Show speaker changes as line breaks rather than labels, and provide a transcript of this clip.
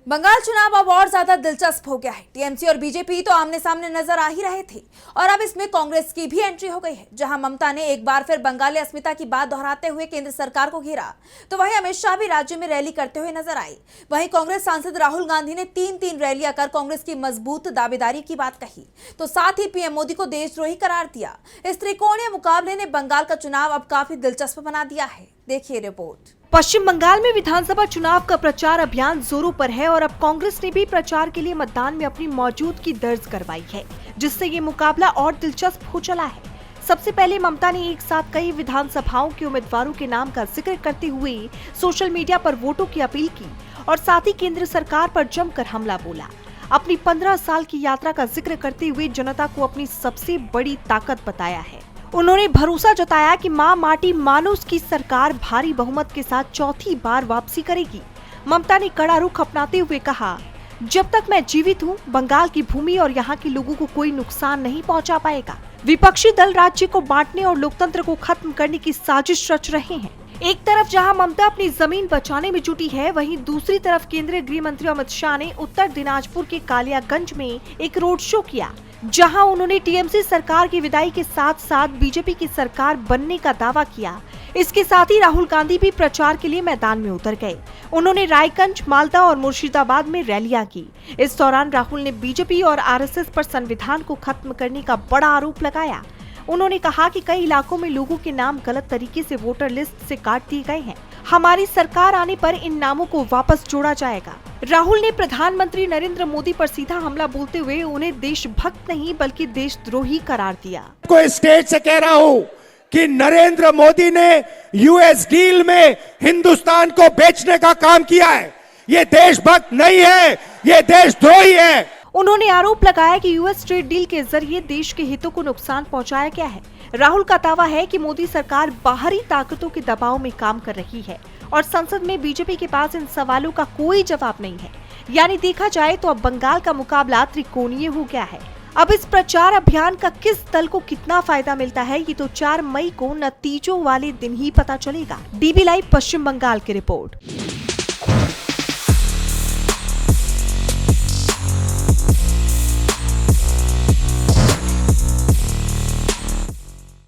बंगाल चुनाव अब और ज्यादा दिलचस्प हो गया है। टीएमसी और बीजेपी तो आमने सामने नजर आ ही रहे थे और अब इसमें कांग्रेस की भी एंट्री हो गई है। जहां ममता ने एक बार फिर बंगाली अस्मिता की बात दोहराते हुए केंद्र सरकार को घेरा, तो वहीं अमित शाह भी राज्य में रैली करते हुए नजर आए। वहीं कांग्रेस सांसद राहुल गांधी ने तीन रैलियां कर कांग्रेस की मजबूत दावेदारी की बात कही, तो साथ ही पीएम मोदी को देशद्रोही करार दिया। इस त्रिकोणीय मुकाबले ने बंगाल का चुनाव अब काफी दिलचस्प बना दिया है। देखिए रिपोर्ट।
पश्चिम बंगाल में विधानसभा चुनाव का प्रचार अभियान जोरों पर है और अब कांग्रेस ने भी प्रचार के लिए मतदान में अपनी मौजूदगी दर्ज करवाई है, जिससे ये मुकाबला और दिलचस्प हो चला है। सबसे पहले ममता ने एक साथ कई विधानसभाओं के उम्मीदवारों के नाम का जिक्र करते हुए सोशल मीडिया पर वोटों की अपील की और साथ ही केंद्र सरकार पर जमकर हमला बोला। अपनी 15 साल की यात्रा का जिक्र करते हुए जनता को अपनी सबसे बड़ी ताकत बताया है। उन्होंने भरोसा जताया कि मां माटी मानुस की सरकार भारी बहुमत के साथ चौथी बार वापसी करेगी। ममता ने कड़ा रुख अपनाते हुए कहा, जब तक मैं जीवित हूं, बंगाल की भूमि और यहां के लोगों को कोई नुकसान नहीं पहुंचा पाएगा। विपक्षी दल राज्य को बांटने और लोकतंत्र को खत्म करने की साजिश रच रहे हैं। एक तरफ जहां ममता अपनी जमीन बचाने में जुटी है, वहीं दूसरी तरफ केंद्रीय गृह मंत्री अमित शाह ने उत्तर दिनाजपुर के कालियागंज में एक रोड शो किया, जहां उन्होंने टीएमसी सरकार की विदाई के साथ साथ बीजेपी की सरकार बनने का दावा किया। इसके साथ ही राहुल गांधी भी प्रचार के लिए मैदान में उतर गए। उन्होंने रायगंज, मालदा और मुर्शिदाबाद में रैलियां की। इस दौरान राहुल ने बीजेपी और आरएसएस पर संविधान को खत्म करने का बड़ा आरोप लगाया। उन्होंने कहा कि कई इलाकों में लोगों के नाम गलत तरीके से वोटर लिस्ट से काट दिए गए हैं। हमारी सरकार आने पर इन नामों को वापस जोड़ा जाएगा। राहुल ने प्रधानमंत्री नरेंद्र मोदी पर सीधा हमला बोलते हुए उन्हें देशभक्त नहीं बल्कि देशद्रोही करार दिया।
कोई स्टेज से कह रहा हूँ कि नरेंद्र मोदी ने यूएस डील में हिंदुस्तान को बेचने का काम किया है। ये देशभक्त नहीं है, ये देशद्रोही है।
उन्होंने आरोप लगाया कि यूएस ट्रेड डील के जरिए देश के हितों को नुकसान पहुंचाया गया है। राहुल का दावा है कि मोदी सरकार बाहरी ताकतों के दबाव में काम कर रही है और संसद में बीजेपी के पास इन सवालों का कोई जवाब नहीं है। यानी देखा जाए तो अब बंगाल का मुकाबला त्रिकोणीय हो गया है। अब इस प्रचार अभियान का किस दल को कितना फायदा मिलता है, ये तो 4 मई को नतीजों वाले दिन ही पता चलेगा। डीबी लाइव पश्चिम बंगाल की रिपोर्ट।